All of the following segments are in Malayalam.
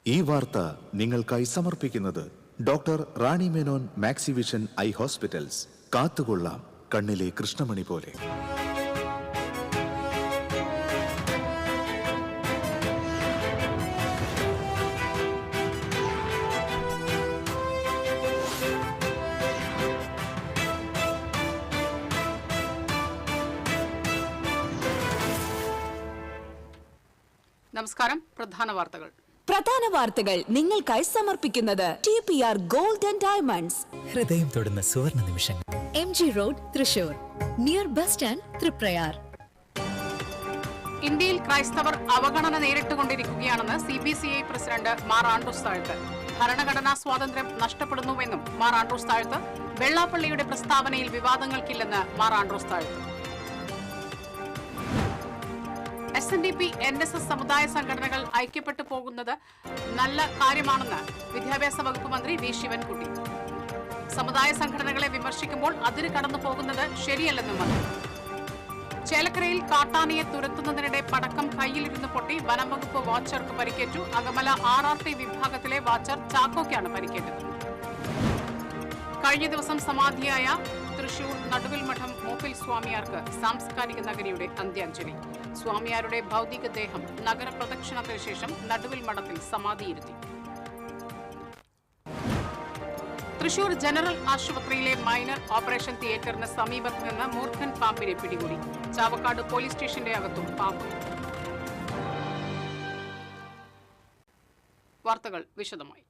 ഈ വാർത്ത നിങ്ങൾക്കായി സമർപ്പിക്കുന്നത് doctor Rani Menon Maxivision I hospitals. കാത്തുകൊള്ളാം കണ്ണിലെ കൃഷ്ണമണി പോലെ. നമസ്കാരം. പ്രധാന വാർത്തകൾ നിങ്ങൾക്കായി സമർപ്പിക്കുന്നത് TPR ഗോൾഡ് ആൻഡ് ഡയമണ്ട്സ്. ഹൃദയം തൊടുന്ന സുവർണ നിമിഷങ്ങൾ. MG road, Thrissur, near bus stand, Triprayar. ഇന്ത്യയിൽ ക്രൈസ്തവർ അവഗണന നേരിട്ടുകൊണ്ടിരിക്കുകയാണെന്ന് CBCI president Mar Andrews Thazhath. ഭരണഘടനാ സ്വാതന്ത്ര്യം നഷ്ടപ്പെടുന്നുവെന്നും മാർ ആൻഡ്രൂസ് താഴത്ത്. വെള്ളാപ്പള്ളിയുടെ പ്രസ്താവനയിൽ വിവാദങ്ങൾക്കില്ലെന്ന് Mar Andrews Thazhath. SNDP NSS സമുദായ സംഘടനകൾ ഐക്യപ്പെട്ടു പോകുന്നത് നല്ല കാര്യമാണെന്ന് വിദ്യാഭ്യാസ വകുപ്പ് മന്ത്രി വി ശിവൻകുട്ടി. സമുദായ സംഘടനകളെ വിമർശിക്കുമ്പോൾ അതിര് കടന്നു പോകുന്നത് ശരിയല്ലെന്നും മന്ത്രി. ചേലക്കരയിൽ കാട്ടാനയെ തുരത്തുന്നതിനിടെ പടക്കം കയ്യിലിരുന്ന് പൊട്ടി വനം വകുപ്പ് വാച്ചർക്ക് പരിക്കേറ്റു. അകമല RRT വിഭാഗത്തിലെ വാച്ചർ ചാക്കോയ്ക്കാണ് പരിക്കേറ്റത്. കഴിഞ്ഞ ദിവസം സമാധിയായ തൃശൂർ നടുവിൽ മഠം മൂപ്പിൽ സ്വാമിയാർക്ക് സാംസ്കാരിക നഗരിയുടെ അന്ത്യാഞ്ജലി. സ്വാമിയാരുടെ ഭൗതികദേഹം നഗരപ്രദക്ഷിണത്തിന് ശേഷം നടുവിൽ മഠത്തിൽ സമാധിയിരുത്തി. തൃശൂർ ജനറൽ ആശുപത്രിയിലെ മൈനർ ഓപ്പറേഷൻ തിയേറ്ററിന് സമീപത്ത് നിന്ന് മൂർഖൻ പാമ്പിനെ പിടികൂടി. ചാവക്കാട് പോലീസ് സ്റ്റേഷന്റെ അകത്തും പാമ്പ്. വാർത്തകൾ വിശദമായി.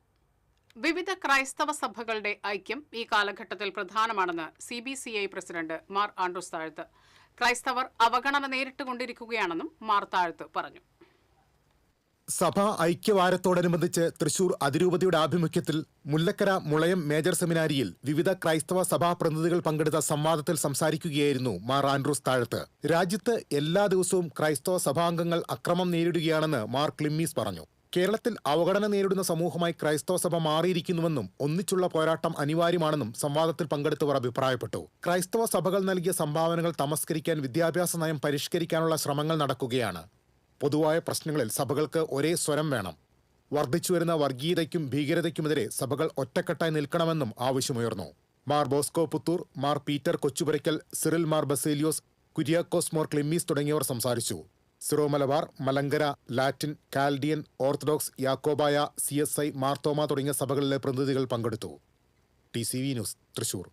വിവിധ ക്രൈസ്തവ സഭകളുടെ ഐക്യം ഈ കാലഘട്ടത്തിൽ പ്രധാനമാണെന്ന് CBCI പ്രസിഡന്റ് മാർ ആൻഡ്രൂസ് താഴത്ത്. ക്രൈസ്തവർ അവഗണന നേരിട്ടുകൊണ്ടിരിക്കുകയാണെന്നും മാർ താഴത്ത് പറഞ്ഞു. സഭാ ഐക്യവാരത്തോടനുബന്ധിച്ച് തൃശൂർ അതിരൂപതയുടെ ആഭിമുഖ്യത്തിൽ മുല്ലക്കര മുളയം മേജർ സെമിനാരിയിൽ വിവിധ ക്രൈസ്തവ സഭാ പ്രതിനിധികൾ പങ്കെടുത്ത സംവാദത്തിൽ സംസാരിക്കുകയായിരുന്നു മാർ ആൻഡ്രൂസ് താഴത്ത്. രാജ്യത്ത് എല്ലാ ദിവസവും ക്രൈസ്തവ സഭാംഗങ്ങൾ അക്രമം നേരിടുകയാണെന്ന് മാർ ക്ലിമ്മീസ് പറഞ്ഞു. കേരളത്തിൽ അവഗണന നേരിടുന്ന സമൂഹമായി ക്രൈസ്തവ സഭ മാറിയിരിക്കുന്നുവെന്നും ഒന്നിച്ചുള്ള പോരാട്ടം അനിവാര്യമാണെന്നും സംവാദത്തിൽ പങ്കെടുത്തവർ അഭിപ്രായപ്പെട്ടു. ക്രൈസ്തവ സഭകൾ നൽകിയ സംഭാവനകൾ തമസ്കരിക്കാൻ വിദ്യാഭ്യാസ നയം പരിഷ്കരിക്കാനുള്ള ശ്രമങ്ങൾ നടക്കുകയാണ്. പൊതുവായ പ്രശ്നങ്ങളിൽ സഭകൾക്ക് ഒരേ സ്വരം വേണം. വർദ്ധിച്ചുവരുന്ന വർഗീയതയ്ക്കും ഭീകരതയ്ക്കുമെതിരെ സഭകൾ ഒറ്റക്കെട്ടായി നിൽക്കണമെന്നും ആവശ്യമുയർന്നു. മാർ ബോസ്കോ പുത്തൂർ, മാർ പീറ്റർ കൊച്ചുപുരയ്ക്കൽ, സിറിൽ മാർ ബസേലിയോസ്, കുര്യാക്കോസ് മോർ ക്ലിമ്മീസ് തുടങ്ങിയവർ സംസാരിച്ചു. Syro Malabar, Malankara, Latin, Chaldean, Orthodox, Yakobaya, CSI, Marthoma തുടങ്ങിയ സഭകളിലെ പ്രതിനിധികൾ പങ്കെടുത്തു. TCV news, Thrissur.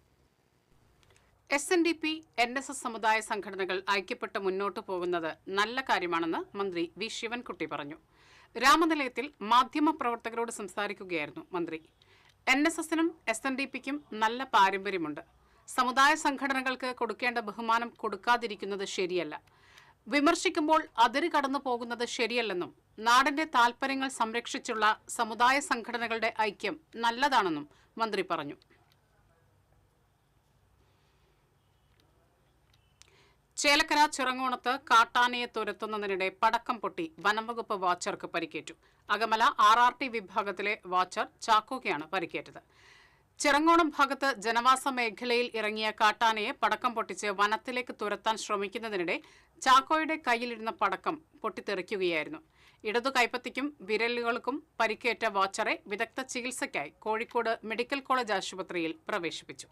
SNDP NSS സമുദായ സംഘടനകൾ ഐക്യപ്പെട്ട് മുന്നോട്ടു പോകുന്നത് നല്ല കാര്യമാണെന്ന് മന്ത്രി വി ശിവൻകുട്ടി പറഞ്ഞു. രാമനിലയത്തിൽ മാധ്യമപ്രവർത്തകരോട് സംസാരിക്കുകയായിരുന്നു മന്ത്രി. NSSനും SNDPക്കും നല്ല പാരമ്പര്യമുണ്ട്. സമുദായ സംഘടനകൾക്ക് കൊടുക്കേണ്ട ബഹുമാനം കൊടുക്കാതിരിക്കുന്നത് ശരിയല്ല. വിമർശിക്കുമ്പോൾ അതിര് കടന്നു പോകുന്നത് ശരിയല്ലെന്നും നാടിന്റെ താൽപര്യങ്ങൾ സംരക്ഷിച്ചുള്ള സമുദായ സംഘടനകളുടെ ഐക്യം നല്ലതാണെന്നും മന്ത്രി പറഞ്ഞു. ചേലക്കര ചിറങ്ങോണത്ത് കാട്ടാനയെ തുരത്തുന്നതിനിടെ പടക്കം പൊട്ടി വനംവകുപ്പ് വാച്ചർക്ക് പരിക്കേറ്റു. അകമല RRT വിഭാഗത്തിലെ വാച്ചർ ചാക്കോയ്ക്കാണ് പരിക്കേറ്റത്. ചിറങ്ങോണം ഭാഗത്ത് ജനവാസ മേഖലയിൽ ഇറങ്ങിയ കാട്ടാനയെ പടക്കം പൊട്ടിച്ച് വനത്തിലേക്ക് തുരത്താൻ ശ്രമിക്കുന്നതിനിടെ ചാക്കോയുടെ കയ്യിലിരുന്ന പടക്കം പൊട്ടിത്തെറിക്കുകയായിരുന്നു. ഇടതു കൈപ്പത്തിക്കും വിരലുകൾക്കും പരിക്കേറ്റ വാച്ചറെ വിദഗ്ധ ചികിത്സയ്ക്കായി കോഴിക്കോട് മെഡിക്കൽ കോളേജ് ആശുപത്രിയിൽ പ്രവേശിപ്പിച്ചു.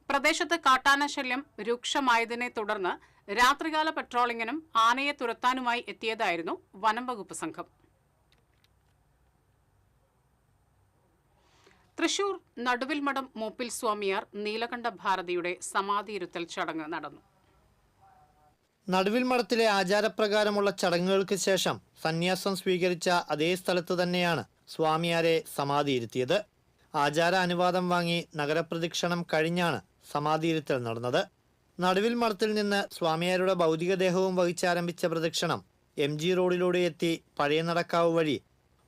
പ്രദേശത്ത് കാട്ടാന ശല്യം രൂക്ഷമായതിനെ തുടർന്ന് രാത്രികാല പട്രോളിംഗിനും ആനയെ തുരത്താനുമായി എത്തിയതായിരുന്നു വനം വകുപ്പ് സംഘം. തൃശൂർ നടുവിൽ മഠം മൂപ്പിൽ സ്വാമിയാർ നീലകണ്ഠ ഭാരതിയുടെ സമാധിയിരുത്തൽ ചടങ്ങ് നടന്നു. നടുവിൽ മഠത്തിലെ ആചാരപ്രകാരമുള്ള ചടങ്ങുകൾക്ക് ശേഷം സന്യാസം സ്വീകരിച്ച അതേ സ്ഥലത്ത് തന്നെയാണ് സ്വാമിയാരെ സമാധിയിരുത്തിയത്. ആചാര അനുവാദം വാങ്ങി നഗരപ്രദക്ഷിണം കഴിഞ്ഞാണ് സമാധിയിരുത്തൽ നടന്നത്. നടുവിൽ മഠത്തിൽ നിന്ന് സ്വാമിയാരുടെ ഭൗതികദേഹവും വഹിച്ചാരംഭിച്ച പ്രദക്ഷിണം MG റോഡിലൂടെ എത്തി പഴയ നടക്കാവ് വഴി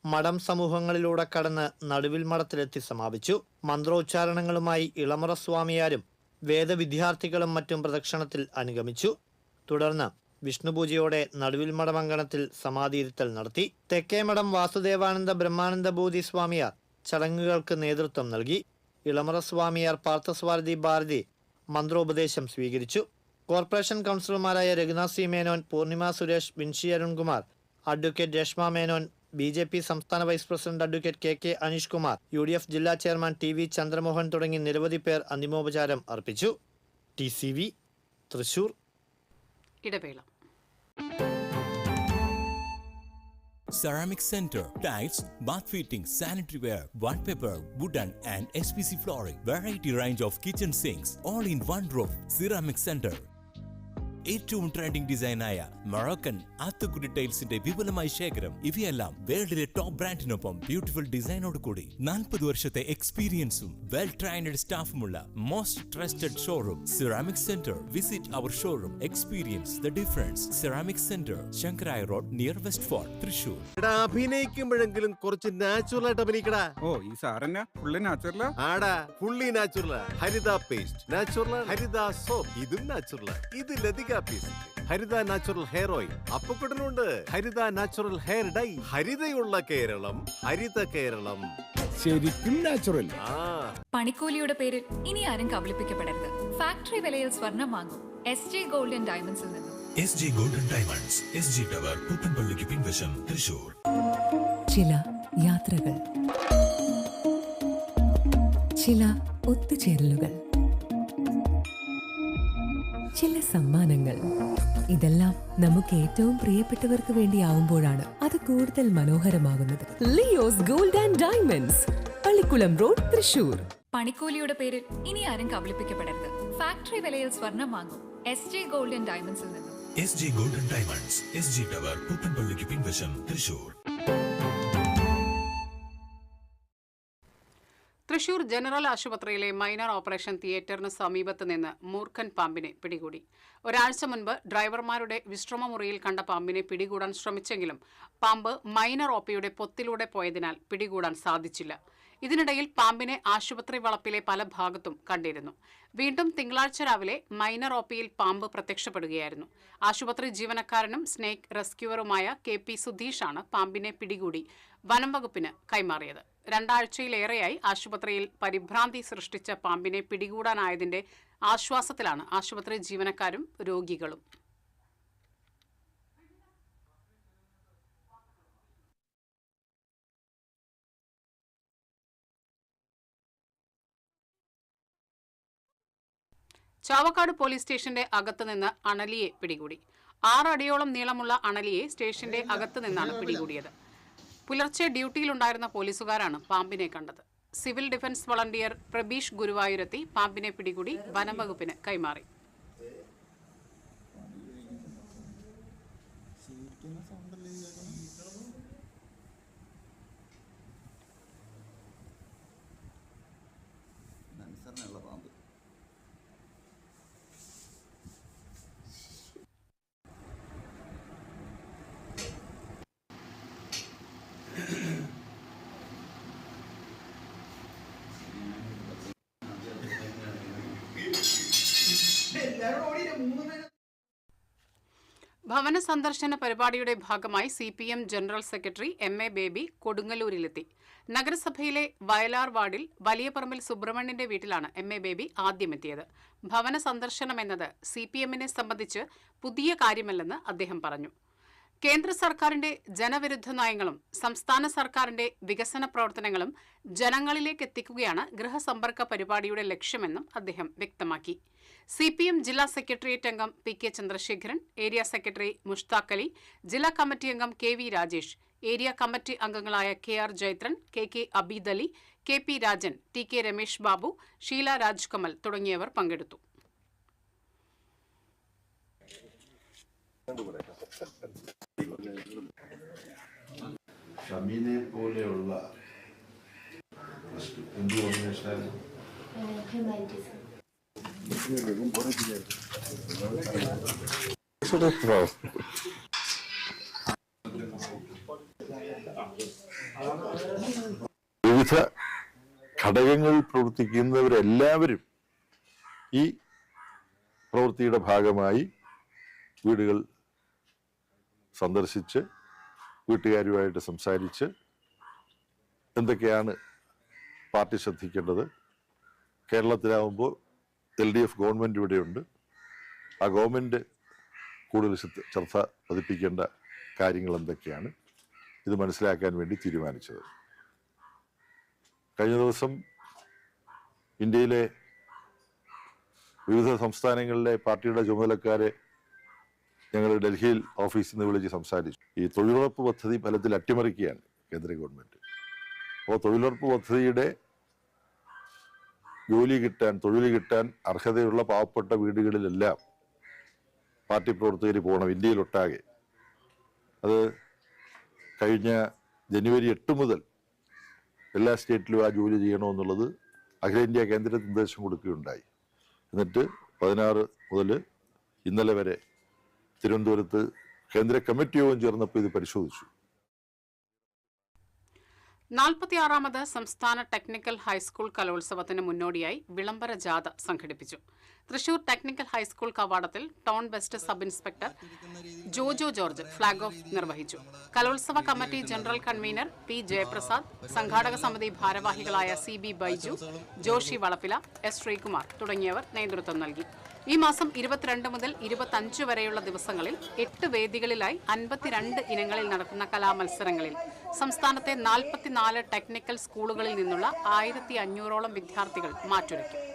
മഠം സമൂഹങ്ങളിലൂടെ കടന്ന് നടുവിൽ മഠത്തിലെത്തി സമാപിച്ചു. മന്ത്രോച്ചാരണങ്ങളുമായി ഇളമുറ സ്വാമിയാരും വേദവിദ്യാർത്ഥികളും മറ്റും പ്രദക്ഷിണത്തിൽ അനുഗമിച്ചു. തുടർന്ന് വിഷ്ണുപൂജയോടെ നടുവിൽ മഠമങ്കണത്തിൽ സമാധിയിരുത്തൽ നടത്തി. തെക്കേമഠം വാസുദേവാനന്ദ ബ്രഹ്മാനന്ദ ബോധി സ്വാമിയാർ ചടങ്ങുകൾക്ക് നേതൃത്വം നൽകി. ഇളമുറ സ്വാമിയാർ പാർത്ഥസ്വാരഥി ഭാരതി മന്ത്രോപദേശം സ്വീകരിച്ചു. കോർപ്പറേഷൻ കൗൺസിലർമാരായ Raghunath C Menon, Poornima Suresh, Vinshi Arunkumar, advocate Reshma Menon, BJP സംസ്ഥാന vice president advocate KK Aneesh Kumar, UDF ജില്ലാ ചെയർമാൻ TV ചന്ദ്രമോഹൻ തുടങ്ങി നിരവധി പേർ അന്തിമോപചാരം അർപ്പിച്ചു. TCV തൃശൂർ. ഇടവേള. Ceramic Center, tiles, bath fittings, sanitary ware, wallpaper, wooden and SPC flooring, variety range of kitchen sinks, all in one roof. Ceramic Center. ഏറ്റവും ട്രെൻഡിംഗ് ഡിസൈനായ മൊറോക്കൻ ആത്തുകുടി ടൈൽസിന്റെ വിപുലമായ ശേഖരം. ഇവയെല്ലാം വേൾഡിലെ ടോപ്പ് ബ്രാൻഡിനൊപ്പം ബ്യൂട്ടിഫുൾ ഡിസൈനോട് കൂടി 40 വർഷത്തെ എക്സ്പീരിയൻസും വെൽ ട്രെയിൻഡ് സ്റ്റാഫുമുള്ള most trusted showroom ceramic centre. Visit our showroom, experience the difference. Ceramic centre, Sankaraiya road, near west fort, Thrissur. അഭിനയിക്കുമ്പോഴെങ്കിലും കുറച്ച് നാച്ചുറൽ ആയിട്ട് അഭിനയിക്കടാ. ഓ, ഈ സാറന്നെ ഫുള്ള് നാച്ചുറലാ? ആടാ, ഫുള്ളി നാച്ചുറലാ. ഹരിത പേസ്റ്റ് നാച്ചുറൽ, ഹരിത സോപ്പ് ഇതും നാച്ചുറൽ. ഇത് ലതിക പേസ്റ്റ്, ഹരിത നാച്ചുറൽ ഹെയർ ഓയിൽ. അപ്പക്കുട്ടനുണ്ട് ഹരിത natural hair dye. ഹരിതയുള്ള Keralam, Haritha Keralam, ശരിക്കും നാച്ചുറൽ. പണിക്കൂലിയുടെ പേരിൽ ഇനി ആരും കബളിപ്പിക്കപ്പെടരുത്. ഫാക്ടറി വിലയിൽ സ്വർണം വാങ്ങും SJ ഗോൾഡ് & ഡയമണ്ട്സിൽ നിന്നും. SJ gold & diamonds, SG tower, പുത്തൻപള്ളിക്ക് പിൻവശം, തൃശൂർ. ചില യാത്രകൾ, ചില ഒത്തുചേരലുകൾ, ചില സമ്മാനങ്ങൾ, ഇതെല്ലാം നമുക്ക് ഏറ്റവും പ്രിയപ്പെട്ടവർക്ക് വേണ്ടിയാവുമ്പോഴാണ് അത് കൂടുതൽ മനോഹരമാകുന്നത്. Leo's gold and diamonds, Pallikulam road, Thrissur. പണിക്കൂലിയുടെ പേരിൽ ഇനി ആരും കബളിപ്പിക്കപ്പെടരുത്. ഫാക്ടറി വിലയിൽ സ്വർണം വാങ്ങും SJ ഗോൾഡ് & ഡയമണ്ട്സിൽ നിന്നും. SJ gold & diamonds, SG tower, പുത്തൻപള്ളിക്ക് പിൻവശം, തൃശൂർ. തൃശൂർ ജനറൽ ആശുപത്രിയിലെ മൈനർ ഓപ്പറേഷൻ തിയേറ്ററിന് സമീപത്ത് നിന്ന് മൂർഖൻ പാമ്പിനെ പിടികൂടി. ഒരാഴ്ച മുൻപ് ഡ്രൈവർമാരുടെ വിശ്രമമുറിയിൽ കണ്ട പാമ്പിനെ പിടികൂടാൻ ശ്രമിച്ചെങ്കിലും പാമ്പ് മൈനർ OPയുടെ പൊത്തിലൂടെ പോയതിനാൽ പിടികൂടാൻ സാധിച്ചില്ല. ഇതിനിടയിൽ പാമ്പിനെ ആശുപത്രി വളപ്പിലെ പല ഭാഗത്തും കണ്ടിരുന്നു. വീണ്ടും തിങ്കളാഴ്ച രാവിലെ മൈനർ OPയിൽ പാമ്പ് പ്രത്യക്ഷപ്പെടുകയായിരുന്നു. ആശുപത്രി ജീവനക്കാരനും സ്നേക്ക് റെസ്ക്യൂവറുമായ KP സുധീഷാണ് പാമ്പിനെ പിടികൂടി വനം വകുപ്പിന് കൈമാറിയത്. 2 ആഴ്ചയിലേറെയായി ആശുപത്രിയിൽ പരിഭ്രാന്തി സൃഷ്ടിച്ച പാമ്പിനെ പിടികൂടാനായതിന്റെ ആശ്വാസത്തിലാണ് ആശുപത്രി ജീവനക്കാരും രോഗികളും. ചാവക്കാട് പോലീസ് സ്റ്റേഷന്റെ അകത്തുനിന്ന് അണലിയെ പിടികൂടി. 6 അടിയോളം നീളമുള്ള അണലിയെ സ്റ്റേഷന്റെ അകത്തു നിന്നാണ് പിടികൂടിയത്. പുലർച്ചെ ഡ്യൂട്ടിയിലുണ്ടായിരുന്ന പോലീസുകാരാണ് പാമ്പിനെ കണ്ടത്. സിവിൽ ഡിഫൻസ് വളണ്ടിയർ പ്രബീഷ് ഗുരുവായൂരെത്തി പാമ്പിനെ പിടികൂടി വനം വകുപ്പിന് കൈമാറി. ഭവന സന്ദർശന പരിപാടിയുടെ ഭാഗമായി CPM general secretary MA Baby കൊടുങ്ങല്ലൂരിലെത്തി. നഗരസഭയിലെ വയലാർ വാർഡിൽ വലിയപറമ്പിൽ സുബ്രഹ്മണ്യന്റെ വീട്ടിലാണ് MA ബേബി ആദ്യമെത്തിയത്. ഭവന സന്ദർശനം എന്നത് CPMനെ സംബന്ധിച്ച് പുതിയ കാര്യമല്ലെന്ന് അദ്ദേഹം പറഞ്ഞു. കേന്ദ്ര സർക്കാരിന്റെ ജനവിരുദ്ധ നയങ്ങളും സംസ്ഥാന സർക്കാരിന്റെ വികസന പ്രവർത്തനങ്ങളും ജനങ്ങളിലേക്ക് എത്തിക്കുകയാണ് ഗൃഹസമ്പർക്ക പരിപാടിയുടെ ലക്ഷ്യമെന്നും അദ്ദേഹം വ്യക്തമാക്കി. CPM ജില്ലാ സെക്രട്ടേറിയറ്റ് അംഗം PK Chandrasekharan, area secretary Mushtaq Ali, ജില്ലാ കമ്മിറ്റി അംഗം KV രാജേഷ്, ഏരിയ കമ്മിറ്റി അംഗങ്ങളായ KR Jaithran, KK Abeed Ali, KP Rajan, TK Ramesh Babu, Sheela Rajkamal തുടങ്ങിയവർ പങ്കെടുത്തു. ഷമീനെ പോലെയുള്ള വിവിധ ഘടകങ്ങളിൽ പ്രവർത്തിക്കുന്നവരെല്ലാവരും ഈ പ്രവൃത്തിയുടെ ഭാഗമായി വീടുകൾ സന്ദർശിച്ച് വീട്ടുകാരുമായിട്ട് സംസാരിച്ച് എന്തൊക്കെയാണ് പാർട്ടി ശ്രദ്ധിക്കേണ്ടത്, കേരളത്തിലാവുമ്പോൾ LDF ഗവൺമെൻറ് ഇവിടെയുണ്ട്, ആ ഗവൺമെൻറ് കൂടുതൽ ശ്രദ്ധ പതിപ്പിക്കേണ്ട കാര്യങ്ങൾ എന്തൊക്കെയാണ്, ഇത് മനസ്സിലാക്കാൻ വേണ്ടി തീരുമാനിച്ചത്. കഴിഞ്ഞ ദിവസം ഇന്ത്യയിലെ വിവിധ സംസ്ഥാനങ്ങളിലെ പാർട്ടിയുടെ ചുമതലക്കാരെ ഞങ്ങൾ ഡൽഹിയിൽ ഓഫീസിൽ നിന്ന് വിളിച്ച് സംസാരിച്ചു. ഈ തൊഴിലുറപ്പ് പദ്ധതി ഫലത്തിൽ അട്ടിമറിക്കുകയാണ് കേന്ദ്ര ഗവൺമെന്റ്. അപ്പോൾ തൊഴിലുറപ്പ് പദ്ധതിയുടെ തൊഴിൽ കിട്ടാൻ അർഹതയുള്ള പാവപ്പെട്ട വീടുകളിലെല്ലാം പാർട്ടി പ്രവർത്തകർ പോകണം, ഇന്ത്യയിലൊട്ടാകെ. അത് കഴിഞ്ഞ ജനുവരി 8 മുതൽ എല്ലാ സ്റ്റേറ്റിലും ആ ജോലി ചെയ്യണമെന്നുള്ളത് അഖിലേന്ത്യാ കേന്ദ്ര നിർദ്ദേശം കൊടുക്കുകയുണ്ടായി. എന്നിട്ട് 16 മുതൽ ഇന്നലെ വരെ തിരുവനന്തപുരത്ത് കേന്ദ്ര കമ്മിറ്റി യോഗം ചേർന്നപ്പോൾ ഇത് പരിശോധിച്ചു. 46ാമത് സംസ്ഥാന ടെക്നിക്കൽ ഹൈസ്കൂൾ കലോത്സവത്തിന് മുന്നോടിയായി വിളംബര ജാഥ സംഘടിപ്പിച്ചു. തൃശൂർ ടെക്നിക്കൽ ഹൈസ്കൂൾ കവാടത്തിൽ town west sub inspector Jojo George flag off നിർവഹിച്ചു. കലോത്സവ committee general convener P Jayaprasad, സംഘാടക സമിതി ഭാരവാഹികളായ CB ബൈജു, ജോഷി വളപ്പില, S ശ്രീകുമാർ തുടങ്ങിയവർ നേതൃത്വം നൽകി. ഈ മാസം 22 മുതൽ 25 വരെയുള്ള ദിവസങ്ങളിൽ 8 വേദികളിലായി 52 ഇനങ്ങളിൽ നടക്കുന്ന കലാമത്സരങ്ങളിൽ സംസ്ഥാനത്തെ 44 ടെക്നിക്കൽ സ്കൂളുകളിൽ നിന്നുള്ള 1500ഓളം വിദ്യാർത്ഥികൾ മാറ്റുരയ്ക്കും.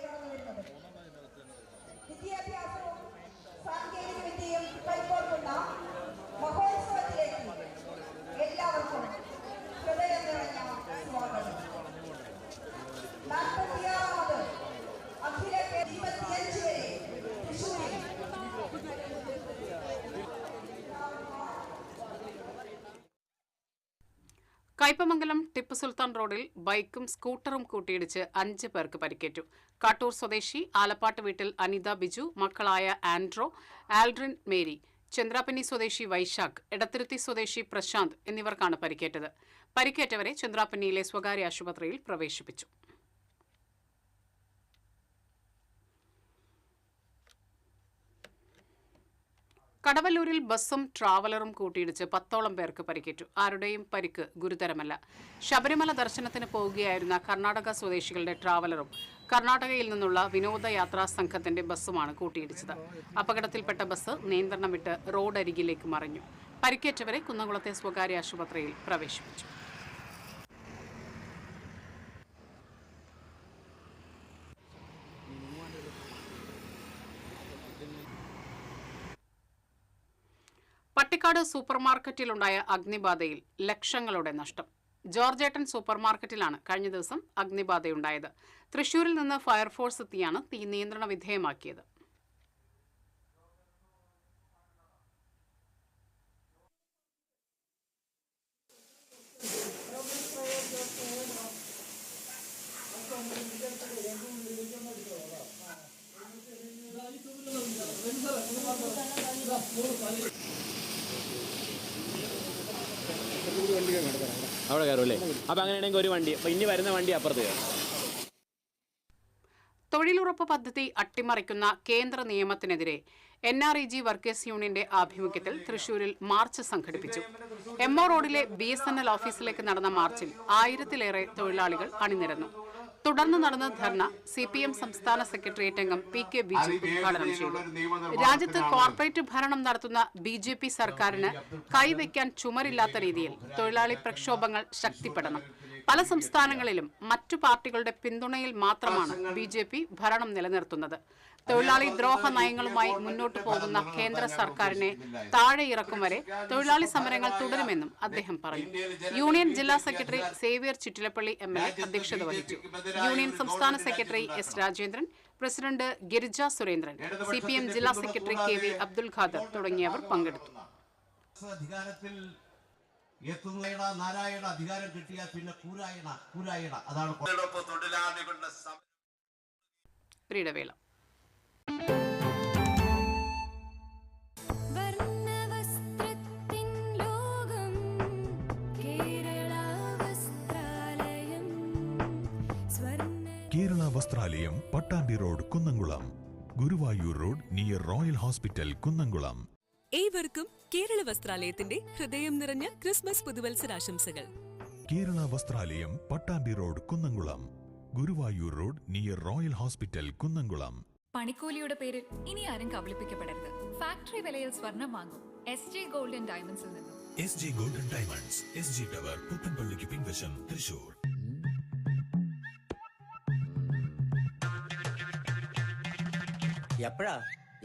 കയ്പമംഗലം ടിപ്പു സുൽത്താൻ റോഡിൽ ബൈക്കും സ്കൂട്ടറും കൂട്ടിയിടിച്ച് 5 പേർക്ക് പരിക്കേറ്റു. കാട്ടൂർ സ്വദേശി ആലപ്പാട്ട് വീട്ടിൽ അനിത ബിജു, മക്കളായ ആൻഡ്രോ, ആൽഡ്രിൻ മേരി, ചന്ദ്രാപ്പനി സ്വദേശി വൈശാഖ്, എടത്തിരുത്തി സ്വദേശി പ്രശാന്ത് എന്നിവർക്കാണ് പരിക്കേറ്റത്. പരിക്കേറ്റവരെ ചന്ദ്രാപ്പനിയിലെ സ്വകാര്യ ആശുപത്രിയിൽ പ്രവേശിപ്പിച്ചു. കടവല്ലൂരിൽ ബസ്സും ട്രാവലറും കൂട്ടിയിടിച്ച് 10ഓളം പേർക്ക് പരിക്കേറ്റു. ആരുടെയും പരിക്ക് ഗുരുതരമല്ല. ശബരിമല ദർശനത്തിന് പോവുകയായിരുന്ന കർണാടക സ്വദേശികളുടെ ട്രാവലറും കർണാടകയിൽ നിന്നുള്ള വിനോദയാത്രാ സംഘത്തിന്റെ ബസ്സുമാണ് കൂട്ടിയിടിച്ചത്. അപകടത്തിൽപ്പെട്ട ബസ് നിയന്ത്രണം വിട്ട് റോഡരികിലേക്ക് മറിഞ്ഞു. പരിക്കേറ്റവരെ കുന്നംകുളത്തെ സ്വകാര്യ ആശുപത്രിയിൽ പ്രവേശിപ്പിച്ചു. പട്ടിക്കാട് സൂപ്പർമാർക്കറ്റിലുണ്ടായ അഗ്നിബാധയിൽ ലക്ഷങ്ങളുടെ നഷ്ടം. ജോർജേട്ടൻ സൂപ്പർമാർക്കറ്റിലാണ് കഴിഞ്ഞ ദിവസം അഗ്നിബാധയുണ്ടായത്. തൃശൂരിൽ നിന്ന് ഫയർഫോഴ്സ് എത്തിയാണ് തീ നിയന്ത്രണ വിധേയമാക്കിയത്. അവിടെ കയറുമല്ലേ? അപ്പൊ അങ്ങനെയാണെങ്കിൽ ഒരു വണ്ടി, ഇനി വരുന്ന വണ്ടി അപ്പുറത്ത് കയറും. തൊഴിലുറപ്പ് പദ്ധതി അട്ടിമറിക്കുന്ന കേന്ദ്ര നിയമത്തിനെതിരെ NREG വർക്കേഴ്സ് യൂണിയന്റെ ആഭിമുഖ്യത്തിൽ തൃശൂരിൽ മാർച്ച് സംഘടിപ്പിച്ചു. MO റോഡിലെ BSNL ഓഫീസിലേക്ക് നടന്ന മാർച്ചിൽ 1000-ലേറെ തൊഴിലാളികൾ അണിനിരന്നു. തുടർന്ന് നടന്ന ധർണ CPM സംസ്ഥാന സെക്രട്ടേറിയറ്റ് അംഗം PK ബിജു ഉദ്ഘാടനം ചെയ്തു. രാജ്യത്ത് കോർപ്പറേറ്റ് ഭരണം നടത്തുന്ന BJP സർക്കാരിന് കൈവയ്ക്കാൻ ചുമരില്ലാത്ത രീതിയിൽ തൊഴിലാളി പ്രക്ഷോഭങ്ങൾ ശക്തിപ്പെടണം. പല സംസ്ഥാനങ്ങളിലും മറ്റു പാർട്ടികളുടെ പിന്തുണയിൽ മാത്രമാണ് BJP ഭരണം നിലനിർത്തുന്നത്. തൊഴിലാളി ദ്രോഹ നയങ്ങളുമായി മുന്നോട്ടു പോകുന്ന കേന്ദ്ര സർക്കാരിനെ താഴെയിറക്കും വരെ തൊഴിലാളി സമരങ്ങൾ തുടരുമെന്നും അദ്ദേഹം പറഞ്ഞു. യൂണിയൻ ജില്ലാ സെക്രട്ടറി സേവ്യർ ചിറ്റിലപ്പള്ളി MLA അധ്യക്ഷത വഹിച്ചു. യൂണിയൻ സംസ്ഥാന secretary S Rajendran, president Girija Surendran, CPM ജില്ലാ സെക്രട്ടറി KV അബ്ദുൽ ഖാദർ തുടങ്ങിയവർ പങ്കെടുത്തു. നാരായണ അധികാരം കിട്ടിയാൽ പിന്നെ കൂരായണ അതാണ് ഇടവേള. Kerala Vasthralayam, Pattambi road, Kunnamkulam. Guruvayur road near royal hospital, Kunnamkulam. ഏവർക്കും കേരള വസ്ത്രാലയത്തിന്റെ ഹൃദയം നിറഞ്ഞ ക്രിസ്മസ് പുതുവത്സരാശംസകൾ. Kerala Vasthralayam, Pattambi road, Kunnamkulam. Guruvayur road near royal hospital, Kunnamkulam. പണിക്കൂലിയുടെ പേരിൽ ഇനി ആരും കബളിപ്പിക്കപ്പെടരുത്. ഫാക്ടറി വിലയിൽ സ്വർണം വാങ്ങും SJ ഗോൾഡ് ആൻഡ് ഡയമണ്ട്സിൽ നിന്നും. SG Golden Diamonds, SG Tower, പുത്തൻപള്ളിക്ക് പിൻവശം, തൃശൂർ. എപ്പോഴാ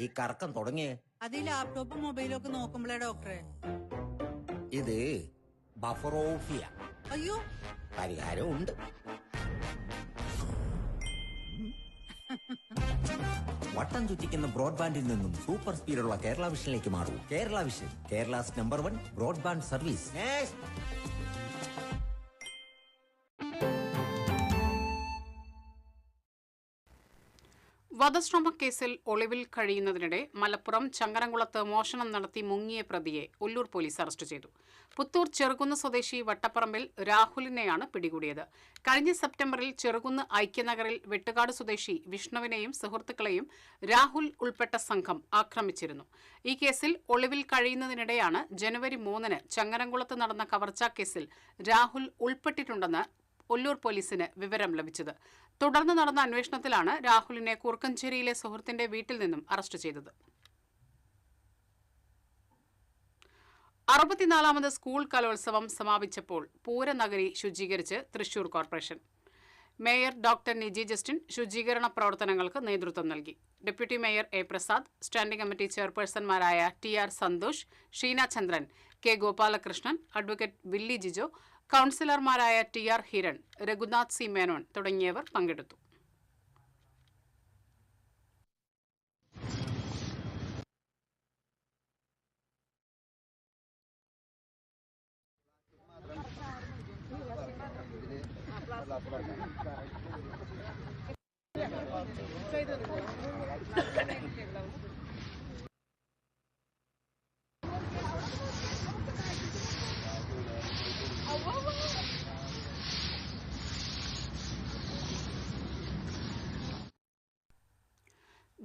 ഈ കറക്കം തുടങ്ങിയേ? അത് ഈ ലാപ്ടോപ്പും മൊബൈലും ഒക്കെ നോക്കുമ്പോഴേ ഡോക്ടറെ. ഇത് ബഫറോഫിയ. അയ്യോ, പരിഹാരമുണ്ട്. വട്ടം ചുറ്റിക്കുന്ന ബ്രോഡ്ബാൻഡിൽ നിന്നും സൂപ്പർ സ്പീഡുള്ള കേരള വിഷനിലേക്ക് മാറൂ. Kerala vision, Kerala's number 1 broadband service. വധശ്രമ കേസിൽ ഒളിവിൽ കഴിയുന്നതിനിടെ മലപ്പുറം ചങ്ങരംകുളത്ത് മോഷണം നടത്തി മുങ്ങിയ പ്രതിയെ ഉല്ലൂർ പോലീസ് അറസ്റ്റ് ചെയ്തു. പുത്തൂർ ചെറുകുന്ന് സ്വദേശി വട്ടപ്പറമ്പിൽ രാഹുലിനെയാണ് പിടികൂടിയത്. കഴിഞ്ഞ സെപ്റ്റംബറിൽ ചെറുകുന്ന് ഐക്യനഗറിൽ വെട്ടുകാട് സ്വദേശി വിഷ്ണുവിനെയും സുഹൃത്തുക്കളെയും രാഹുൽ ഉൾപ്പെട്ട സംഘം ആക്രമിച്ചിരുന്നു. ഈ കേസിൽ ഒളിവിൽ കഴിയുന്നതിനിടെയാണ് ജനുവരി 3 ചങ്ങരംകുളത്ത് നടന്ന കവർച്ചാ കേസിൽ രാഹുൽ ഉൾപ്പെട്ടിട്ടുണ്ടെന്ന് ഉല്ലൂർ പോലീസിന് വിവരം ലഭിച്ചത്. തുടർന്ന് നടന്ന അന്വേഷണത്തിലാണ് രാഹുലിനെ കുറുക്കഞ്ചേരിയിലെ സുഹൃത്തിന്റെ വീട്ടിൽ നിന്നും അറസ്റ്റ് ചെയ്തത്. 64ാമത് സ്കൂൾ കലോത്സവം സമാപിച്ചപ്പോൾ പൂരനഗരി ശുചീകരിച്ച് Thrissur corporation. Mayor doctor Niji Justin ശുചീകരണ പ്രവർത്തനങ്ങൾക്ക് നേതൃത്വം നൽകി. Deputy mayor A Prasad, standing committee ചെയർപേഴ്സൺമാരായ TR Santhosh, Sheena Chandran, K Gopalakrishnan, advocate Willy Jijo, കൗൺസിലർമാരായ TR ഹിരൺ, രഘുനാഥ് സി മേനോൻ തുടങ്ങിയവർ പങ്കെടുത്തു.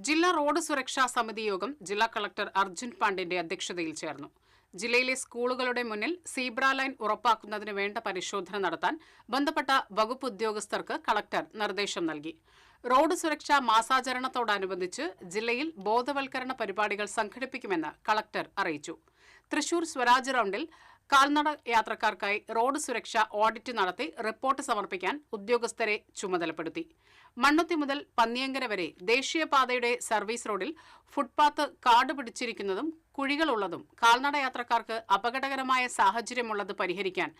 ജില്ലാ റോഡ് സുരക്ഷാ സമിതി യോഗം ജില്ലാ കളക്ടർ അർജുൻ പാണ്ഡ്യന്റെ അധ്യക്ഷതയിൽ ചേർന്നു. ജില്ലയിലെ സ്കൂളുകളുടെ മുന്നിൽ സീബ്ര ലൈൻ ഉറപ്പാക്കുന്നതിന് വേണ്ട പരിശോധന നടത്താൻ ബന്ധപ്പെട്ട വകുപ്പ് ഉദ്യോഗസ്ഥർക്ക് കളക്ടർ നിർദ്ദേശം നൽകി. റോഡ് സുരക്ഷാ മാസാചരണത്തോടനുബന്ധിച്ച് ജില്ലയിൽ ബോധവൽക്കരണ പരിപാടികൾ സംഘടിപ്പിക്കുമെന്ന് കളക്ടർ അറിയിച്ചു. തൃശൂർ സ്വരാജ് റൌണ്ടിൽ കാൽനട യാത്രക്കാർക്കായി റോഡ് സുരക്ഷാ ഓഡിറ്റ് നടത്തി റിപ്പോർട്ട് സമർപ്പിക്കാൻ ഉദ്യോഗസ്ഥരെ ചുമതലപ്പെടുത്തി. മണ്ണുത്തി മുതൽ പന്നിയങ്കര വരെ ദേശീയപാതയുടെ സർവീസ് റോഡിൽ ഫുട്പാത്ത് കാട് പിടിച്ചിരിക്കുന്നതും കുഴികളുള്ളതും കാൽനട യാത്രക്കാർക്ക് അപകടകരമായ സാഹചര്യമുള്ളത് പരിഹരിക്കാൻ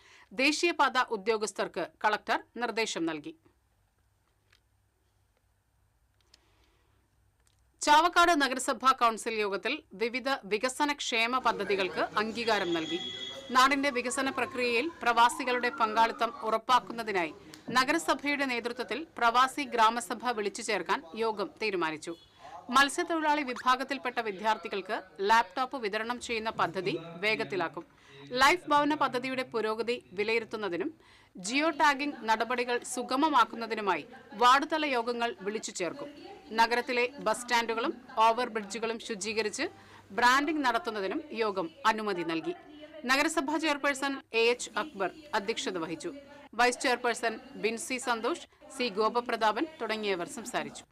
ദേശീയപാത ഉദ്യോഗസ്ഥർക്ക് കളക്ടർ നിർദ്ദേശം നൽകി. ചാവക്കാട് നഗരസഭാ കൌൺസിൽ യോഗത്തിൽ വിവിധ വികസന ക്ഷേമ പദ്ധതികൾക്ക് അംഗീകാരം നൽകി. നാടിന്റെ വികസന പ്രക്രിയയിൽ പ്രവാസികളുടെ പങ്കാളിത്തം ഉറപ്പാക്കുന്നതിനായി നഗരസഭയുടെ നേതൃത്വത്തിൽ പ്രവാസി ഗ്രാമസഭ വിളിച്ചു ചേർക്കാൻ യോഗം തീരുമാനിച്ചു. മത്സ്യത്തൊഴിലാളി വിഭാഗത്തിൽപ്പെട്ട വിദ്യാർത്ഥികൾക്ക് ലാപ്ടോപ്പ് വിതരണം ചെയ്യുന്ന പദ്ധതി വേഗത്തിലാക്കും. ലൈഫ് ഭവന പദ്ധതിയുടെ പുരോഗതി വിലയിരുത്തുന്നതിനും ജിയോ ടാഗിംഗ് നടപടികൾ സുഗമമാക്കുന്നതിനുമായി വാർഡ് തല യോഗങ്ങൾ വിളിച്ചു ചേർക്കും. നഗരത്തിലെ ബസ് സ്റ്റാൻഡുകളും ഓവർ ബ്രിഡ്ജുകളും ശുചീകരിച്ച് ബ്രാൻഡിംഗ് നടത്തുന്നതിനും യോഗം അനുമതി നൽകി. നഗരസഭാ ചെയർപേഴ്സൺ AH അക്ബർ അധ്യക്ഷത വഹിച്ചു. Vice chairperson Binsy Santhosh, C Gopaprathapan തുടങ്ങിയവർ സംസാരിച്ചു.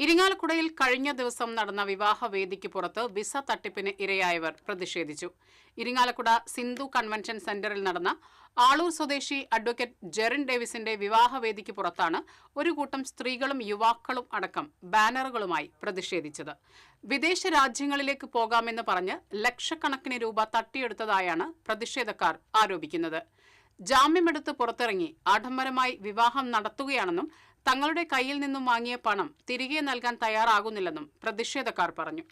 ഇരിങ്ങാലക്കുടയിൽ കഴിഞ്ഞ ദിവസം നടന്ന വിവാഹവേദിക്ക് പുറത്ത് വിസ തട്ടിപ്പിന് ഇരയായവർ പ്രതിഷേധിച്ചു. ഇരിങ്ങാലക്കുട സിന്ധു കൺവെൻഷൻ സെന്ററിൽ നടന്ന ആളൂർ സ്വദേശി അഡ്വക്കേറ്റ് ജെറിൻ ഡേവിസിന്റെ വിവാഹവേദിക്ക് പുറത്താണ് ഒരു കൂട്ടം സ്ത്രീകളും യുവാക്കളും അടക്കം ബാനറുകളുമായി പ്രതിഷേധിച്ചത്. വിദേശ രാജ്യങ്ങളിലേക്ക് പോകാമെന്ന് പറഞ്ഞ് ലക്ഷക്കണക്കിന് രൂപ തട്ടിയെടുത്തതായാണ് പ്രതിഷേധക്കാർ ആരോപിക്കുന്നത്. ജാമ്യമെടുത്ത് പുറത്തിറങ്ങി ആഡംബരമായി വിവാഹം നടത്തുകയാണെന്നും തങ്ങളുടെ കയ്യിൽ നിന്നും വാങ്ങിയ പണം തിരികെ നൽകാൻ തയ്യാറാകുന്നില്ലെന്നും പ്രതിഷേധക്കാർ പറഞ്ഞു.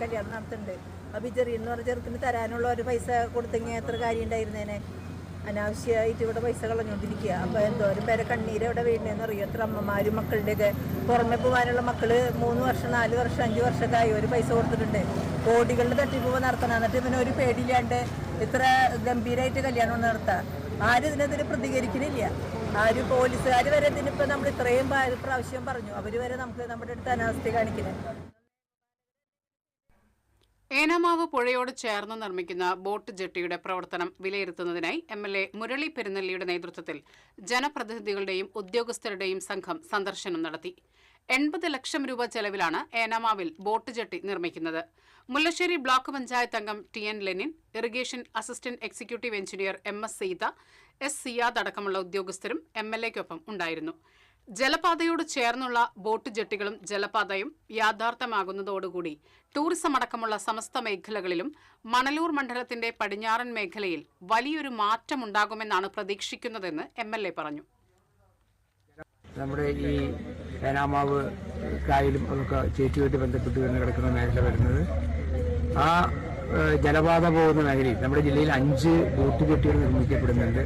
കല്യാണം നടത്തുന്നുണ്ട്. അപ്പൊ ചെറിയെന്ന് പറഞ്ഞ ചെറുക്കിന് തരാനുള്ള ഒരു പൈസ കൊടുത്തെങ്കിൽ എത്ര കാര്യം ഉണ്ടായിരുന്നേനെ. അനാവശ്യമായിട്ട് ഇവിടെ പൈസ കളഞ്ഞുകൊണ്ടിരിക്കുക. അപ്പൊ എന്തോരം പേരെ കണ്ണീര് ഇവിടെ വീടിനെന്ന് അറിയാം. എത്ര അമ്മമാരും മക്കളുടെയൊക്കെ പുറമെ പോകാനുള്ള മക്കള് 3 വർഷം 4 വർഷം 5 വർഷമൊക്കെ ആയി ഒരു പൈസ കൊടുത്തിട്ടുണ്ട്. കോടികളുടെ തട്ടിപ്പ് നടത്തണം. എന്നിട്ട് ഇവന് ഒരു പേടിയില്ലാണ്ട് ഇത്ര ഗംഭീരമായിട്ട് കല്യാണം നടത്താം. ആരും ഇതിനെതിരെ പ്രതികരിക്കുന്നില്ല. ആരും പോലീസുകാർ വരെ ഇതിനിപ്പോൾ നമ്മൾ ഇത്രയും പ്രാവശ്യം പറഞ്ഞു. അവർ വരെ നമുക്ക് നമ്മുടെ അടുത്ത് അനാസ്ഥ കാണിക്കുന്നത്. ഏനാമാവ് പുഴയോട് ചേർന്ന് നിർമ്മിക്കുന്ന ബോട്ട് ജെട്ടിയുടെ പ്രവർത്തനം വിലയിരുത്തുന്നതിനായി MLA മുരളി പെരുന്നെല്ലിയുടെ നേതൃത്വത്തിൽ ജനപ്രതിനിധികളുടെയും ഉദ്യോഗസ്ഥരുടെയും സംഘം സന്ദർശനം നടത്തി. 80 ലക്ഷം രൂപ ചെലവിലാണ് ഏനാമാവിൽ ബോട്ട് ജെട്ടി നിർമ്മിക്കുന്നത്. മുല്ലശ്ശേരി ബ്ലോക്ക് പഞ്ചായത്ത് അംഗം TN Lenin, irrigation assistant executive engineer MS Seetha, S Siyad അടക്കമുള്ള ഉദ്യോഗസ്ഥരും MLAയ്ക്കൊപ്പം ഉണ്ടായിരുന്നു. ജലപാതയോട് ചേർന്നുള്ള ബോട്ട് ജെട്ടികളും ജലപാതയും യാഥാർത്ഥ്യമാകുന്നതോടുകൂടി ടൂറിസം അടക്കമുള്ള സമസ്ത മേഖലകളിലും മണലൂർ മണ്ഡലത്തിന്റെ പടിഞ്ഞാറൻ മേഖലയിൽ വലിയൊരു മാറ്റമുണ്ടാകുമെന്നാണ് പ്രതീക്ഷിക്കുന്നതെന്ന് MLA പറഞ്ഞു. നമ്മുടെ ഈ ഏനാമാവ് കായലും ഒക്കെ ചേറ്റുമായിട്ട് ബന്ധപ്പെട്ട് കിടക്കുന്ന മേഖല വരുന്നത് ആ ജലപാത പോകുന്ന മേഖലയിൽ നമ്മുടെ ജില്ലയിൽ 5 ബോട്ട് ജെട്ടികൾ നിർമ്മിക്കപ്പെടുന്നുണ്ട്.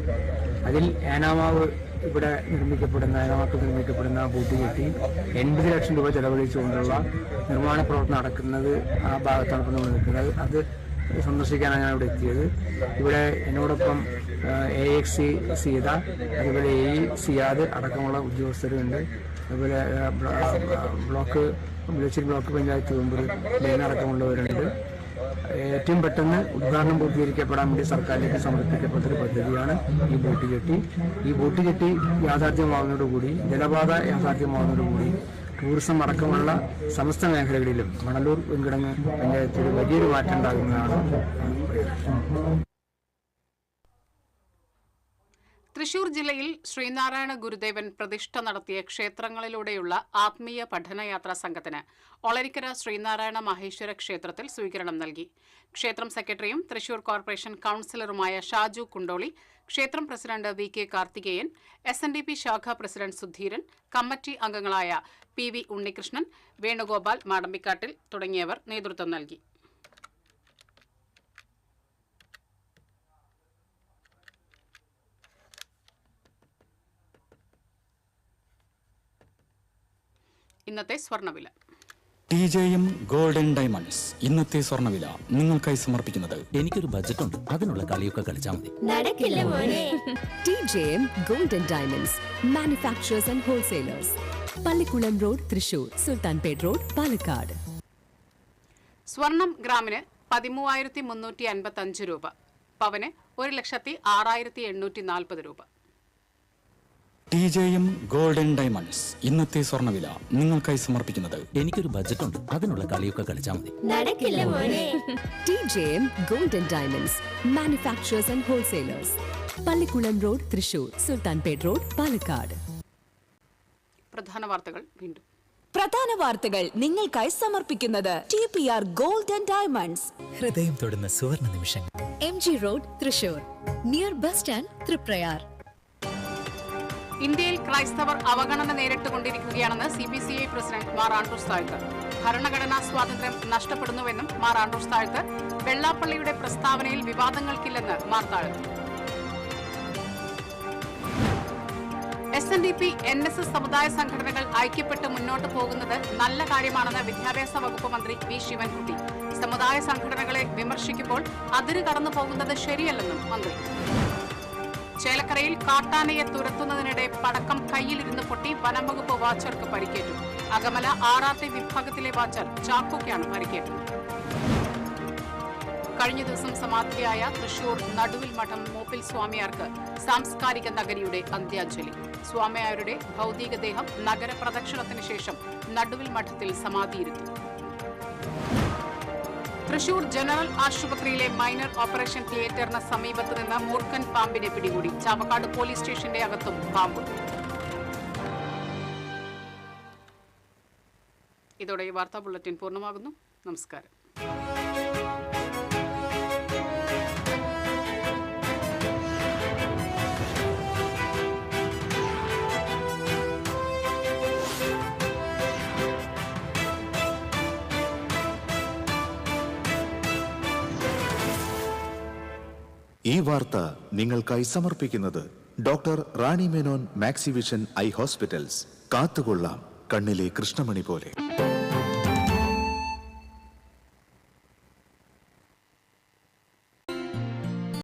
അതിൽ ഏനാമാവ് ഇവിടെ നിർമ്മിക്കപ്പെടുന്ന ബോട്ട് ജെട്ടി 80 ലക്ഷം രൂപ ചെലവഴിച്ചുകൊണ്ടുള്ള നിർമ്മാണ പ്രവർത്തനം നടക്കുന്നത് ആ ഭാഗത്താണ് ഇപ്പോൾ നമ്മൾ നിൽക്കുന്നത്. അത് സന്ദർശിക്കാനാണ് ഞാൻ ഇവിടെ എത്തിയത്. ഇവിടെ എന്നോടൊപ്പം AXC സീത, അതുപോലെ AE സിയാദ് അടക്കമുള്ള ഉദ്യോഗസ്ഥരുണ്ട്. അതുപോലെ മുല്ലശ്ശേരി ബ്ലോക്ക് പഞ്ചായത്ത് മെമ്പർ അടക്കമുള്ളവരുണ്ട്. ഏറ്റവും പെട്ടെന്ന് ഉദ്ഘാടനം പൂർത്തീകരിക്കപ്പെടാൻ വേണ്ടി സർക്കാരിലേക്ക് സമർപ്പിക്കപ്പെട്ടൊരു പദ്ധതിയാണ് ഈ ബോട്ട് ജെട്ടി. ഈ ബോട്ട് ജെട്ടി യാഥാർത്ഥ്യമാവുന്നതോടുകൂടി, ജലപാത യാഥാർത്ഥ്യമാവുന്നതോടുകൂടി ടൂറിസം അടക്കമുള്ള സമസ്ത മേഖലകളിലും മണലൂർ വെങ്കിടങ്ങ് പഞ്ചായത്തിൽ വലിയൊരു മാറ്റം ഉണ്ടാകുന്നതാണ്. തൃശൂർ ജില്ലയിൽ ശ്രീനാരായണ ഗുരുദേവൻ പ്രതിഷ്ഠ നടത്തിയ ക്ഷേത്രങ്ങളിലൂടെയുള്ള ആത്മീയ പഠനയാത്രാ സംഘത്തിന് ഒളരിക്കര ശ്രീനാരായണ മഹേശ്വര ക്ഷേത്രത്തിൽ സ്വീകരണം നൽകി. ക്ഷേത്രം സെക്രട്ടറിയും തൃശൂർ കോർപ്പറേഷൻ കൌൺസിലറുമായ ഷാജു കുണ്ടോളി, ക്ഷേത്രം പ്രസിഡന്റ് VK കാർത്തികേയൻ, SNDP ശാഖാ പ്രസിഡന്റ് സുധീരൻ, കമ്മിറ്റി അംഗങ്ങളായ PV ഉണ്ണികൃഷ്ണൻ, വേണുഗോപാൽ മാടമ്പിക്കാട്ടിൽ തുടങ്ങിയവർ നേതൃത്വം നൽകി. ഇന്നത്തെ സ്വർണ്ണവില. TJM ഗോൾഡൻ ഡയമണ്ട്സ് ഇന്നത്തെ സ്വർണ്ണവില നിങ്ങൾക്കായി സമർപ്പിക്കുന്നത് എനിക്കൊരു ബജറ്റ് ഉണ്ട്, അതിനുള്ള കളിയൊക്കെ കളിച്ചാൽ മതി. TJM golden diamonds manufacturers and wholesalers, Pallikkulam road, Thrissur, Sultanpet road, Palakkad. സ്വർണം ഗ്രാമിന് 13,355 രൂപ, പവന് 1,06,840 രൂപ. TJM ഗോൾഡൻ ഡയമണ്ട്സ് ഇന്നത്തെ സ്വർണ്ണവില നിങ്ങൾക്കായി സമർപ്പിക്കുന്നത് എനിക്കൊരു ബജറ്റ് ഉണ്ട്, അതിനുള്ള കളിയൊക്കെ കളിച്ചാൽ മതി. TJM golden diamonds manufacturers and wholesalers, Pallikkulam road, Thrissur, Sultanpet road, Palakkad. പ്രധാന വാർത്തകൾ വീണ്ടും. പ്രധാന വാർത്തകൾ നിങ്ങൾക്കായി സമർപ്പിക്കുന്നത് TPR ഗോൾഡ് ആൻഡ് ഡയമണ്ട്സ്. ഹൃദയം തൊടുന്ന സുവർണ നിമിഷങ്ങൾ. MG road, Thrissur, near bus stand, Triprayar. ഇന്ത്യയിൽ ക്രൈസ്തവർ അവഗണന നേരിട്ടുകൊണ്ടിരിക്കുകയാണെന്ന് CPCI president Mar Andrews Thazhath. ഭരണഘടനാ സ്വാതന്ത്ര്യം നഷ്ടപ്പെടുന്നുവെന്നും മാർ ആൻഡ്രൂസ് താഴത്ത്. വെള്ളാപ്പള്ളിയുടെ പ്രസ്താവനയിൽ വിവാദങ്ങൾക്കില്ലെന്ന് മാർ താഴത്ത്. SNDP NSS സമുദായ സംഘടനകൾ ഐക്യപ്പെട്ട് മുന്നോട്ട് പോകുന്നത് നല്ല കാര്യമാണെന്ന് വിദ്യാഭ്യാസ വകുപ്പ് മന്ത്രി V ശിവൻകുട്ടി. സമുദായ സംഘടനകളെ വിമർശിക്കുമ്പോൾ അതിര് കടന്നു പോകുന്നത് ശരിയല്ലെന്നും മന്ത്രി. ചേലക്കരയിൽ കാട്ടാനയെ തുരത്തുന്നതിനിടെ പടക്കം കയ്യിലിരുന്ന് പൊട്ടി വനംവകുപ്പ് വാച്ചർക്ക് പരിക്കേറ്റു. അകമല RRT വിഭാഗത്തിലെ വാച്ചർ ചാക്കോയ്ക്കാണ് പരിക്കേറ്റത്. കഴിഞ്ഞ ദിവസം സമാധിയായ തൃശൂർ നടുവിൽ മഠം മൂപ്പിൽ സ്വാമിയാർക്ക് സാംസ്കാരിക നഗരിയുടെ അന്ത്യാഞ്ജലി. സ്വാമിയാരുടെ ഭൗതികദേഹം നഗരപ്രദക്ഷിണത്തിന് ശേഷം നടുവിൽ മഠത്തിൽ സമാധിയിരുത്തി. തൃശൂർ ജനറൽ ആശുപത്രിയിലെ മൈനർ ഓപ്പറേഷൻ തിയേറ്ററിന് സമീപത്ത് നിന്ന് മൂർഖൻ പാമ്പിനെ പിടികൂടി. ചാവക്കാട് പോലീസ് സ്റ്റേഷന്റെ അകത്തും പാമ്പ്. ഇതോടെ ഈ വാർത്താ ബുള്ളറ്റിൻ പൂർണ്ണമാകുന്നു. നമസ്കാരം. ഈ വാർത്ത നിങ്ങൾക്കായി സമർപ്പിക്കുന്നത് doctor Rani Menon Maxivision I hospitals. കാത്തുകൊള്ളാം കണ്ണിലെ കൃഷ്ണമണി പോലെ.